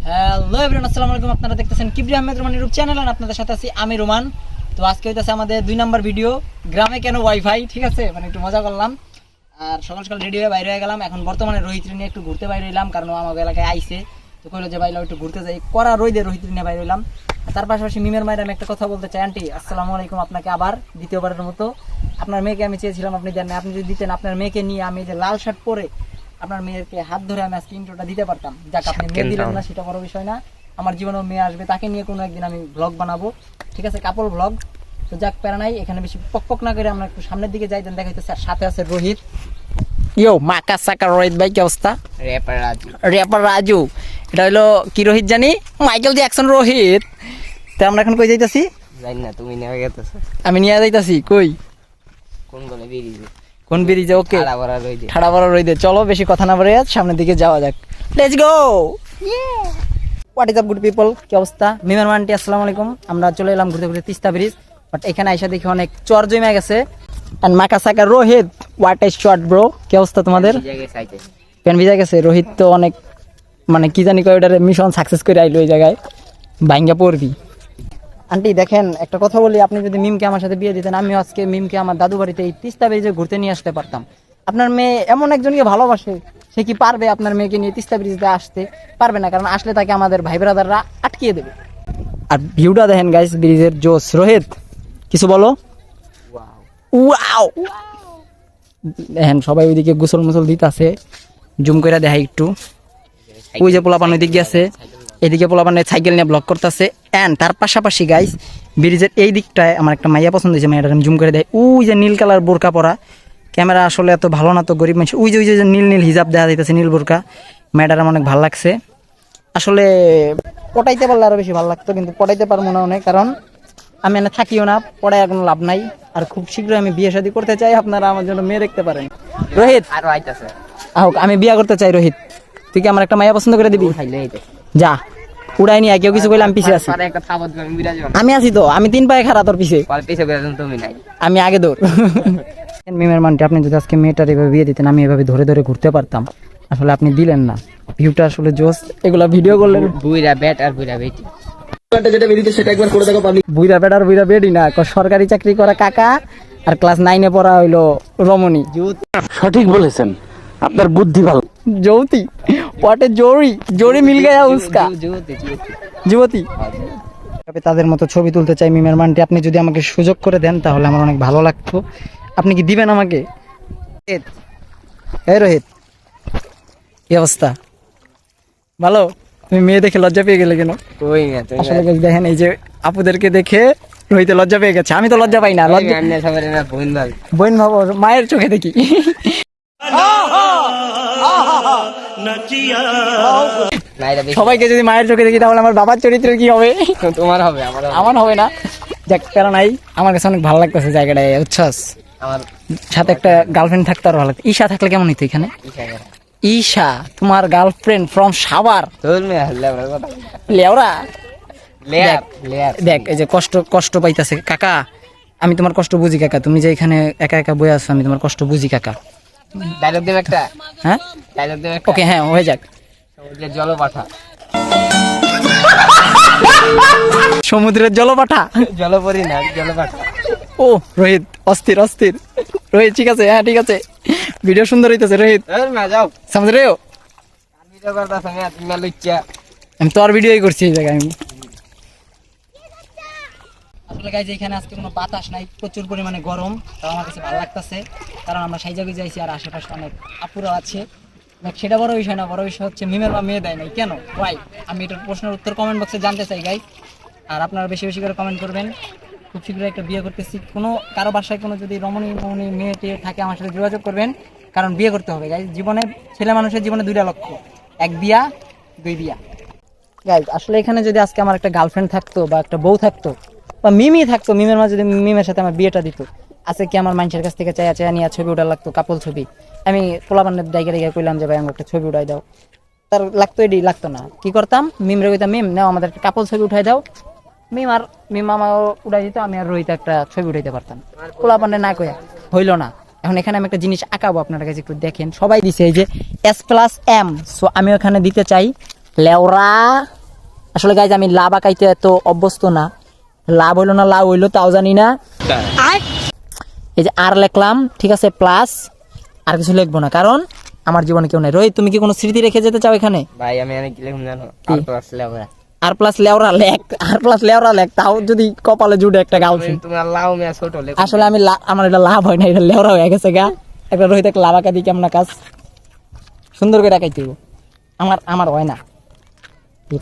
Hello everyone, আসসালামু আলাইকুম। আপনারা দেখতেছেন Kibria Ahmed Roman YouTube channel আর আপনাদের সাথে আছি আমি রোমান। তো আজকে হইতাছে আমাদের 2 নাম্বার ভিডিও, গ্রামে কেন ওয়াইফাই। ঠিক আছে, মানে একটু মজা করলাম আর সকাল সকাল রেডি হয়ে বাইরে হয়ে গেলাম। এখন বর্তমানে রোহিত নিয়ে একটু ঘুরতে বাইরে হইলাম, কারণ আমার এলাকায় আইছে। তো কইলো যে ভাইলা একটু ঘুরতে যাই, করা রোদে রোহিত নিয়ে বাইরে হইলাম। আর তার পাশাপাশি মিমের মায়ের আমি একটা কথা বলতে চাই। আন্টি আসসালামু আলাইকুম, আপনাকে আবার দ্বিতীয়বারের মতো। আপনার মেয়েকে আমি চেয়েছিলাম, আপনি জানেন, আপনি যদি দিতেন আপনার মেয়েকে নিয়ে আমি যে লাল শার্ট পরে আপনার মেয়েকে হাত ধরে আমি আজকে ইন্ট্রোটা দিতে পারতাম। যাক, আপনি মেয়ে দিলেন না, সেটা বড় বিষয় না। আমার জীবনেও মেয়ে আসবে, তাকে নিয়ে কোনো একদিন আমি ব্লগ বানাবো, ঠিক আছে, কাপল ব্লগ। তো যাক, প্যারা নাই, এখানে বেশি পক না করে আমরা একটু সামনের দিকে যাই। দেন দেখা যাচ্ছে সাথে আছে রোহিত। ইয়ো মাকা সাকা রোহিত ভাই, কি অবস্থা? র্যাপার রাজু। এটা হলো কি রোহিত জানি, মাইকেল জ্যাকসন রোহিত। তো আমরা এখন কই যাইতাছি জানি না, তুমি নেমে গেতেছো। আমি নিয়ে যাইতাছি কই, কোন গলে বেরিয়েছে? কোন ব্রিজে? ওকে, ঠাড়া ভরা রইছে। ঠাড়া বড় রইদে। চলো বেশি কথা না বলে সামনের দিকে যাওয়া যাক, let's go. What is up good people, কি অবস্থা? মিমের মান্টি আসসালামু আলাইকুম। আমরা চলে এলাম ঘুরতে ঘুরতে তিস্তা ব্রিজ, বাট এখানে আইসা দেখি অনেক চর জমে গেছে। এন্ড মাকা সাকা Rohit, what is short bro, কি অবস্থা তোমাদের? প্যান ভিজা গেছে। রোহিত তো অনেক মানে কি জানি কয়, ওটারে মিশন সাকসেস করে আইলো এই জায়গায়, ভাঙ্গা পড়বি। আন্টি দেখেন, একটা কথা বলি, আপনি যদি মিমকে আমার সাথে বিয়ে দিতেন, আমিও আজকে মিমকে আমার দাদু বাড়িতে এই তিস্তা ব্রিজে ঘুরতে নিয়ে আসতে পারতাম। আপনার মেয়ে এমন একজনকে ভালোবাসে, সে কি পারবে আপনার মেয়েকে নিয়ে তিস্তা ব্রিজে আসতে? পারবে না, কারণ আসলে তাকে আমাদের ভাই ব্রাদাররা আটকিয়ে দেবে। আর ভিউটা দেখেন গাইস, ব্রিজের জোস। রোহিত কিছু বলো। ওয়াও, দেখেন সবাই ওইদিকে গোসল মুসল দিতেছে, জুম করে দেখাই একটু। ওই যে পোলাপান ওইদিকে গেছে, এদিকে পোলাপানের সাইকেল নিয়ে ব্লক করতেছে। এন্ড তার পাশাপাশি গাইস, ব্রিজের এই দিকটায় আমার একটা মাইয়া পছন্দ হয়েছে, মাইয়াটা আমি জুম করে দেয়। ওই যে নীল কালার বোরকা পরা, ক্যামেরা আসলে এত ভালো না তো, গরিব মানুষ। ওই যে নীল নীল হিজাব দেওয়া যাইতেছে, নীল বোরকা, মেয়েটার আমার অনেক ভালো লাগছে। আসলে পটাইতে পারলে আরো বেশি ভালো লাগতো, কিন্তু পটাইতে পারবো না অনেক, কারণ আমি এনে থাকিও না, পড়ায় কোনো লাভ নাই। আর খুব শীঘ্রই আমি বিয়ে শাদী করতে চাই, আপনারা আমার জন্য মেয়ে দেখতে পারেন। রোহিত আরো আইতাছে। আহক, আমি বিয়ে করতে চাই। রোহিত তুই কি আমার একটা মাইয়া পছন্দ করে দিবি? যা উড়াই নিয়ে, কেউ কিছু কইলে আমি পিছিয়ে আছি। আমি আছি তো, আমি 3 পায়ে খাড়া তোর পিছে। তুমি নাই, আমি আগে দৌড়। মিমের মানটি, আপনি যদি আজকে মেয়েটার এভাবে বিয়ে দিতেন, আমি এভাবে ধরে ধরে ঘুরতে পারতাম। আসলে আপনি দিলেন না, ভিউটা আসলে জোস। এগুলা ভিডিও করলেন বুইরা ব্যাট আর বুইরা বেটি। বুইরা বেট আর বুইরা বেডি না, সরকারি চাকরি করা কাকা আর ক্লাস 9-এ পড়া হইলো রমণী। সঠিক বলেছেন, আপনার বুদ্ধি ভালো। যৌতি, হোয়াট এ জোরি, জোরি মিল গয়া উসকা, যুবতী। তাদের মতো ছবি তুলতে চাই মিমের মানটি। আপনি যদি আমাকে সুযোগ করে দেন তাহলে আমার অনেক ভালো লাগতো। আপনি কি দিবেন আমাকে? এই রোহিত, কি অবস্থা? ভালো? তুমি মেয়ে দেখে লজ্জা পেয়ে গেলে কেন? কই না তুই? আসলে দেখেন, এই যে আপুদেরকে দেখে রোহিতে লজ্জা পেয়ে গেছে। আমি তো লজ্জা পাই না, লজ্জা বোন ভাবো, মায়ের চোখে দেখি। সবাইকে যদি মায়ের চোখে দেখি তাহলে আমার বাবার চরিত্র কি হবে? তোমার হবে, আমার হবে না। যাক, প্যারা নাই, আমার কাছে অনেক ভালো লাগতেছে জায়গাটায়, উচ্ছ্বাস। আমার সাথে একটা গার্লফ্রেন্ড থাকতে আরো ভালো লাগতো। ঈশা থাকলে কেমন হইতো এখানে? ঈশা তোমার গার্লফ্রেন্ড ফ্রম সাভার। লেওরা দেখ, এই যে কষ্ট পাইতাছে কাকা, আমি তোমার কষ্ট বুঝি কাকা। তুমি যে এখানে একা একা বয়ে আছো, আমি তোমার কষ্ট বুঝি কাকা। ডায়লগ দেব একটা। হ্যাঁ, ডায়লগ দেব একটা। ওকে, হ্যাঁ হয়ে যাক। সমুদ্রের জলপাঠা। সমুদ্রের জলপাঠা, জলপরি না, জলপাঠা। ও রোহিত, অস্থির অস্থির। রোহিত ঠিক আছে, হ্যাঁ ঠিক আছে, ভিডিও সুন্দর হইতেছে। রোহিত যাও সামনে রেও, আমি তো আর ভিডিওই করছি এই জায়গায়। আমি আসলে গাইজ এখানে আজকে কোনো বাতাস নাই, প্রচুর পরিমাণে গরম। তাও আমার কাছে ভালো লাগতেছে, কারণ আমরা সেই জায়গায় যাইছি আর আশেপাশে অনেক আপুরা আছে। সেটা বড় বিষয় না, বড় বিষয় হচ্ছে মিমের বা মেয়ে দেয় নাই কেন, ওয়াই? আমি এটার প্রশ্নের উত্তর কমেন্ট বক্সে জানতে চাই গাইজ। আর আপনারা বেশি বেশি করে কমেন্ট করবেন। খুব শীঘ্রই একটা বিয়ে করতেছি। কোনো কারো বাসায় কোনো যদি রমণী মেয়ে টেয়ে থাকে, আমার সাথে যোগাযোগ করবেন, কারণ বিয়ে করতে হবে গাইজ। জীবনে, ছেলে মানুষের জীবনে 2টা লক্ষ্য, 1 বিয়া 2 বিয়া গাইজ। আসলে এখানে যদি আজকে আমার একটা গার্লফ্রেন্ড থাকতো বা একটা বউ থাকতো বা মিমি থাকতো, মিমের মাঝে যদি মিমের সাথে আমার বিয়েটা দিত, আছে কি আমার মানুষের কাছ থেকে চায়া চায়া নিয়ে ছবি উঠা লাগতো, কাপল ছবি। আমি পোলাপানের ডাইগে কইলাম যে ভাই আমাকে একটা ছবি উঠাই দাও, তার লাগতো, এডি লাগতো না। কি করতাম, মিমরে কইতাম মিম নাও আমাদের একটা কাপল ছবি উঠাই দাও। মিম আমার উঠাই দিত, আমি আর রোহিত একটা ছবি উঠাইতে পারতাম। পোলাপানের না কইয়া হইলো না। এখন এখানে আমি একটা জিনিস আঁকাবো, আপনার কাছে একটু দেখেন। সবাই দিছে এই যে S+M, সো আমি ওখানে দিতে চাই লেওরা। আসলে গাইজ আমি লাভ আঁকাইতে এত অভ্যস্ত না, লাভ হইলো না লাভ হইলো তাও জানি না। এই যে আর লিখলাম, ঠিক আছে, প্লাস আর কিছু লিখবো না, কারণ আমার জীবনে কেউ নাই। রোহিত, তুমি কি কোনো স্মৃতি রেখে যেতে চাও এখানে? ভাই আমি অনেক লিখুন জানো, কি? আর তো আসলে আমরা আর প্লাস লেওরা লেখ, আর প্লাস লেওরা লেখ, তাও যদি কপালে জুটে একটা গার্লফ্রেন্ড। তোমার লাউ মিয়া ছোট লেখ। আসলে আমি আমার এটা লাভ হয় না, এটা লেওরা হয়ে গেছে গা। একটা রোহিত একটা লাভ আঁকা দিই কেমন কাজ, সুন্দর করে আঁকাইতে হইব। আমার হয় না,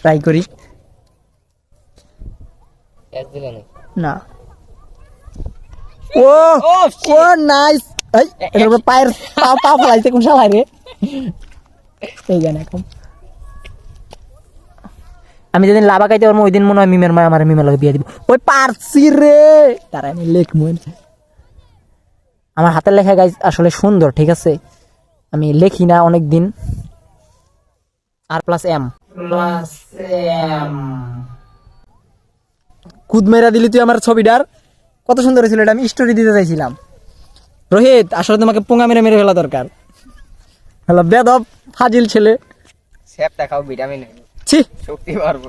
ট্রাই করি। এক দিলে না। না, ও ও নাইস। এই এটার উপর পায়ের পা ফলাইছে কোন শালা রে? এই জানা কম। আমি যেদিন লাভা খাইতে পারবো ওই দিন মনে হয় মিমের মা আমার মিমের লগে বিয়ে দিব। ওই পারছি রে, তারা আমি লেখবো। আমার হাতের লেখা গাইজ আসলে সুন্দর, ঠিক আছে, আমি লেখি না অনেক দিন। আর প্লাস এম কুদ মেরা দিলি তুই আমার ছবিটার। কত সুন্দর ছিল এটা, আমি স্টোরি দিতে চাইছিলাম। রোহিত, আসলে তোমাকে পোঙা মেরে মেরে ফেলা দরকার। হ্যালো বেদব ফাজিল ছেলে। স্যাপ দেখাও, ভিটামিন ছি, শক্তি পারবো।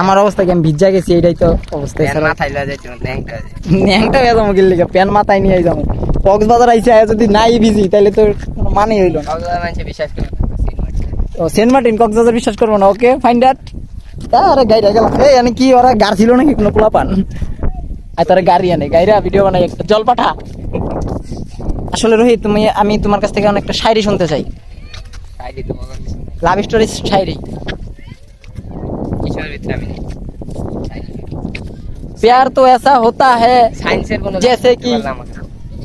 আমার অবস্থা কি, আমি ভিজা গেছি, এইটাই তো অবস্থা। মাথায় লয়ে যাইতো ন্যাংটা। ন্যাংটা হয়ে যাবো গেলে প্যান মাথায় নিয়ে যাবো। কক্সবাজার আইসে যদি নাই ভিজি তাহলে তো কোনো মানেই হইলো না। কক্সবাজার মানুষে বিশ্বাস করে না। ও সেন্ট মার্টিন কক্সবাজার বিশ্বাস করবো না, ওকে ফাইন দ্যাট। আরে গাড়ি গেলাম, এই আমি কি ওরা গাড়ি ছিল নাকি কোনো পোলা পান? আর তারা গাড়ি আনে, গাড়িরা ভিডিও বানাই, একটা জল পাঠা। আসলে রোহিত, আমি তোমার কাছ থেকে অনেকটা শায়রি শুনতে চাই, খাইলি তো মগজ লাভ স্টোরি শায়রি। কিসের ভিতরে আমি प्यार तो ऐसा होता है সায়েন্সের কোনো जैसे कि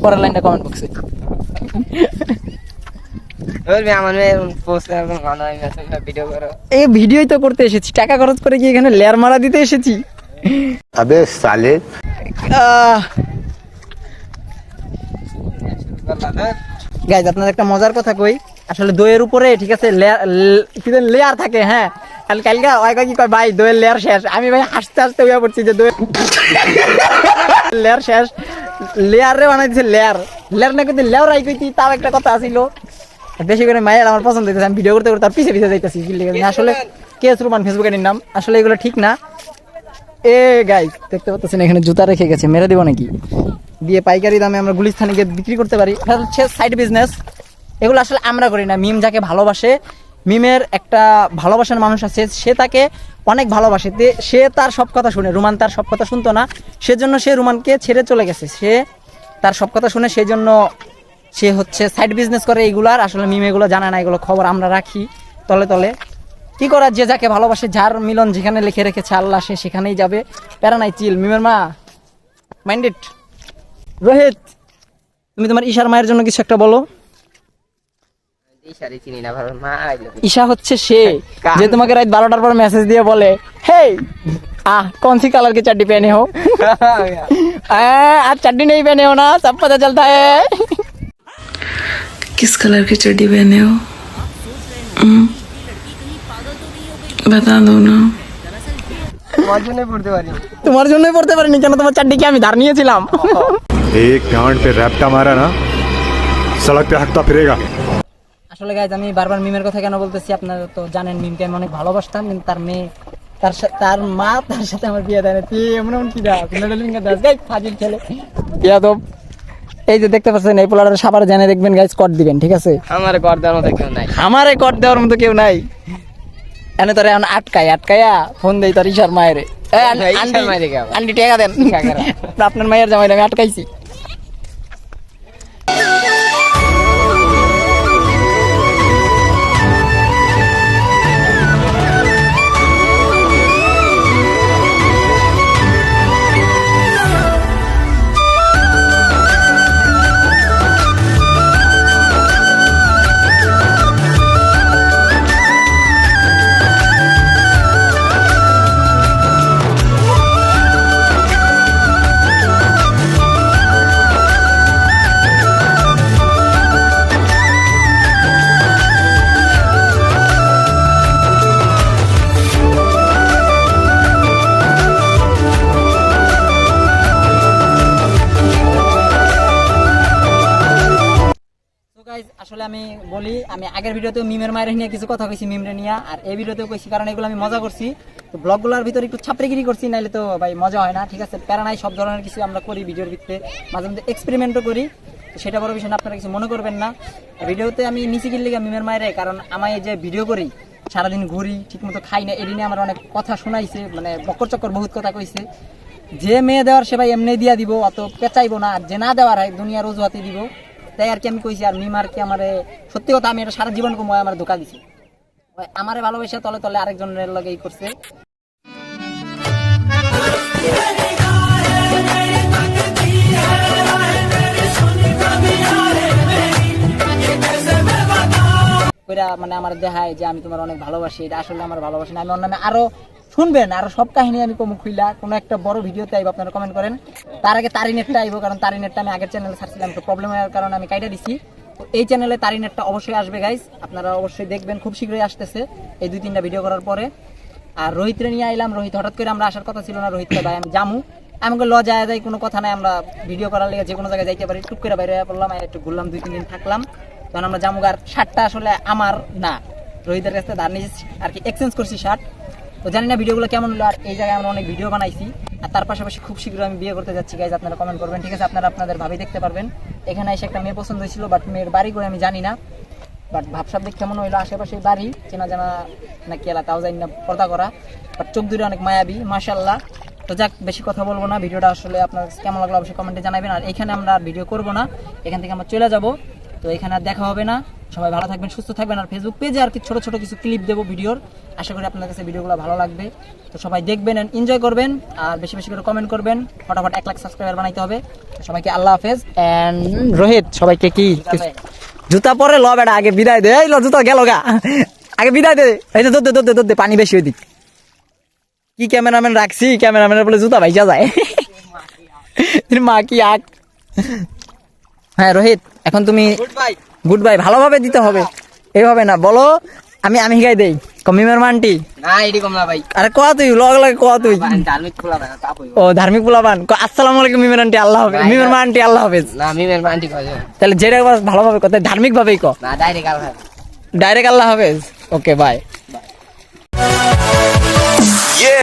পরের লাইনটা কমেন্ট বক্সে। ওই আমি আমার মেয়ে পোস্ট করব, গান আমি ভিডিও করো। এই ভিডিওই তো করতে এসেছি, টাকা খরচ করে কি এখানে লেয়ার মারা দিতে এসেছি? अबे साले গাইজ আপনাদের একটা মজার কথা কই, আসলে দইয়ের উপরে, ঠিক আছে, লেয়ার থাকে। হ্যাঁ, কালকে ওই কি কয় ভাই দইয়ের লেয়ার শেষ। আমি ভাই হাসতে হাসতে হইয়া পড়ছি যে দইয়ের লেয়ার শেষ। লেয়ারে বানাই দিছে লেয়ার না কিন্তু লেয়ারাই কইতি, তাও একটা কথা আছিল। বেশি করে মায়ের আমার পছন্দ হইতেছে, আমি ভিডিও করতে করতে তার পিছে পিছে যাইতেছি। আসলে কেস রুমান ফেসবুকে নাম, আসলে এগুলো ঠিক না। এ গাইজ দেখতে পাচ্ছেন এখানে জুতা রেখে গেছে, মেরে দিব নাকি? দিয়ে পাইকারি দামে আমরা গুলিস্তানে গিয়ে বিক্রি করতে পারি, এটা হচ্ছে সাইড বিজনেস। এগুলো আসলে আমরা করি না। মিম যাকে ভালোবাসে, মিমের একটা ভালোবাসার মানুষ আছে, সে তাকে অনেক ভালোবাসে, সে তার সব কথা শুনে। রুমান তার সব কথা শুনতো না, সেজন্য সে রুমানকে ছেড়ে চলে গেছে। সে তার সব কথা শুনে, সেই জন্য সে হচ্ছে সাইড বিজনেস করে এইগুলার। আসলে মিম এগুলো জানে না, এগুলো খবর আমরা রাখি তলে তলে। কি করার, যে যাকে ভালোবাসে, যার মিলন যেখানে লিখে রেখেছে আল্লাহ, সে সেখানেই যাবে। প্যারা নাই, চিল। মিমের মা মাইন্ডেড। রোহিত, তুমি তোমার ঈশার মায়ের জন্য কিছু একটা বলো। ইশারে চিনি না, ভালো মা আইলো। ঈশা হচ্ছে সে যে তোমাকে রাত 12টার পর মেসেজ দিয়ে বলে, हे कौन सी कलर की चड्डी पहने हो? आज चड्डी नहीं पहने हो ना, सब पता चलता है। किस कलर की चड्डी पहने हो? बता दो ना। তোমার জন্য পড়তে পারি। তোমার জন্যই পড়তে পারিনি কেন? তোমার চাড্ডি কি আমি ধার নিয়েছিলাম? एक गांड पे रैप्टा मारा ना सड़क पे हकता फिरेगा। আসলে গাইজ আমি বারবার মিমের কথা কেন বলতেছি, আপনারা তো জানেন মিমকে আমি অনেক ভালোবাসতাম, কিন্তু তার মেয়ে, তার মা তার সাথে আমার বিয়ে দেয় না। তুই এমন কি দাস ফাজিল ছেলে, ইয়াদব। এই যে দেখতে পাচ্ছেন, এই পোলাটার সাবার জানে দেখবেন গাইজ, কট দিবেন, ঠিক আছে? আমার ঘর দেওয়ার মতো কেউ নাই। আমারে কট দেওয়ার মতো কেউ নাই। এনে তোর এখন আটকায়া ফোন দেই তোর ঈশার মায়েরে, ঈশার মায়েরে কে আবার? আন্টি টাকা দেন। আপনার মায়ের জামাইরে আমি আটকাইছি। আমি বলি, আমি আগের ভিডিওতেও মিমের মায়ের নিয়ে কিছু কথা কইছি, মিমরে নিয়ে, আর এই ভিডিওতেও কইছি, কারণ এগুলো আমি মজা করছি। তো ব্লগগুলোর ভিতরে একটু ছাপড়িগিরি করছি, নাইলে তো ভাই মজা হয় না। ঠিক আছে, প্যারা নাই, সব ধরনের কিছু আমরা করি ভিডিওর ভিতরে, মাঝে মধ্যে এক্সপেরিমেন্টও করি। তো সেটা বড় বিষয় না, আপনারা কিছু মনে করবেন না। ভিডিওতে আমি নিচে গিয়ে লিখা মিমের মায়ের, কারণ আমি যে ভিডিও করি সারাদিন ঘুরি, ঠিক মতো খাই না, এদিনে আমার অনেক কথা শোনাইছে, মানে বক্কর চক্কর বহুত কথা কইছে। যে মেয়ে দেওয়ার সে ভাই এমনি দিয়া দিব, অত পেঁচাইবো না, আর যে না দেওয়ার হয় দুনিয়ার অজুহাতে দিব, তাই আর কি আমি কইছি। আর মিম আর কি আমার সত্যি কথা, আমি এটা সারা জীবন কময় আমার ধোকা দিছি, আমারে ভালোবাসা তলে তলে আরেকজনের লগে এই করছে। মানে আমার দেখায় যে আমি তোমার অনেক ভালোবাসি, এটা আসলে আমার ভালোবাসি না। আমি ওর নামে আরো শুনবেন, আরো সব কাহিনী আমি কমু খুইলা কোনো একটা বড় ভিডিওতে আইব, আপনারা কমেন্ট করেন। তার আগে তারি নেটটা আইব, কারণ তারি নেটটা আমি আগের চ্যানেলে ছাড়ছিলাম, তো প্রবলেমের কারণে আমি কাইটা দিছি। তো এই চ্যানেলে তারি নেটটা অবশ্যই আসবে গাইস, আপনারা অবশ্যই দেখবেন, খুব শীঘ্রই আসতেছে এই 2-3টা ভিডিও করার পরে। আর রোহিতরে নিয়ে আইলাম, রোহিত হঠাৎ করে আমরা আসার কথা ছিল না, রোহিত ভাই আমি জামু, আমাকে ল যায় যায় কোনো কথা নাই, আমরা ভিডিও করার লেগে যে কোনো জায়গায় যাইতে পারি, টুক করে বাইরে পড়লাম, একটু ঘুরলাম, 2-3 দিন থাকলাম। তখন আমরা জামুগার শার্টটা আসলে আমার না, রোহিতের কাছে ধার নিয়েছি আর কি, এক্সচেঞ্জ করছি শার্ট। তো জানি না ভিডিওগুলো কেমন হলো, আর এই জায়গায় আমরা অনেক ভিডিও বানাইছি। আর তার পাশাপাশি খুব শীঘ্রই আমি বিয়ে করতে যাচ্ছি গাইজ, আপনারা কমেন্ট করবেন, ঠিক আছে? আপনারা আপনাদের ভাবি দেখতে পারবেন। এখানে এসে একটা মেয়ে পছন্দ হয়েছিল, বাট মেয়ের বাড়ি করে আমি জানি না, বাট ভাবসাব দেখে কেমন হইলো, আশেপাশে বাড়ি চেনা জানা নাকি এলাকাও জানি না, পর্দা করা, বাট চোখ দুটো অনেক মায়াবী, মাশাল্লাহ। তো যাক, বেশি কথা বলবো না, ভিডিওটা আসলে আপনার কেমন লাগলো অবশ্যই কমেন্টে জানাবেন। আর এখানে আমরা ভিডিও করবো না, এখান থেকে আমরা চলে যাব। তো এখানে আর দেখা হবে না, সবাই ভালো থাকবেন, সুস্থ থাকবেন। আর ফেসবুক পেজে আর কি ছোট ছোট কিছু ক্লিপ দেবো ভিডিওর, আশা করি আপনাদের কাছে ভিডিওগুলো ভালো লাগবে। তো সবাই দেখবেন, এনজয় করবেন, আর বেশি বেশি করে কমেন্ট করবেন, ফটাফট 1 লাখ সাবস্ক্রাইবার বানাইতে হবে। তো সবাইকে আল্লাহ হাফেজ এন্ড রোহিত, সবাইকে কি জুতা পরে ল বেটা, আগে বিদায় দে, এই ল জুতা গেল গা, আগে বিদায় দে, এই যে দে পানি বেশি ওইদিক, কি ক্যামেরাম্যান রাখছি, ক্যামেরাম্যানের বলে জুতা ভাইসা যায়, মা কি আক। হ্যাঁ রোহিত, এখন তুমি গুড বাই, ভালোভাবে দিতে হবে, এইভাবে না, বলো আমি হিগাই দেই, মিমের মানটি না এডি কমলা ভাই, আরে কোয়া তুই লগ লাগে, কোয়া তুই ধার্মিক খোলা ভাই, তাপ হইব। ও ধার্মিক পোলাপান, আসসালামু আলাইকুম মিমের আন্টি, আল্লাহ হাফেজ, মিমের মা আন্টি আল্লাহ হাফেজ। না মিমের মানটি কয় তাহলে যেটা একবার ভালোভাবে কথা, ধার্মিক ভাবেই কো, না ডাইরেক্ট আল্লাহ, ডাইরেক্ট আল্লাহ হাফেজ। Okay bye.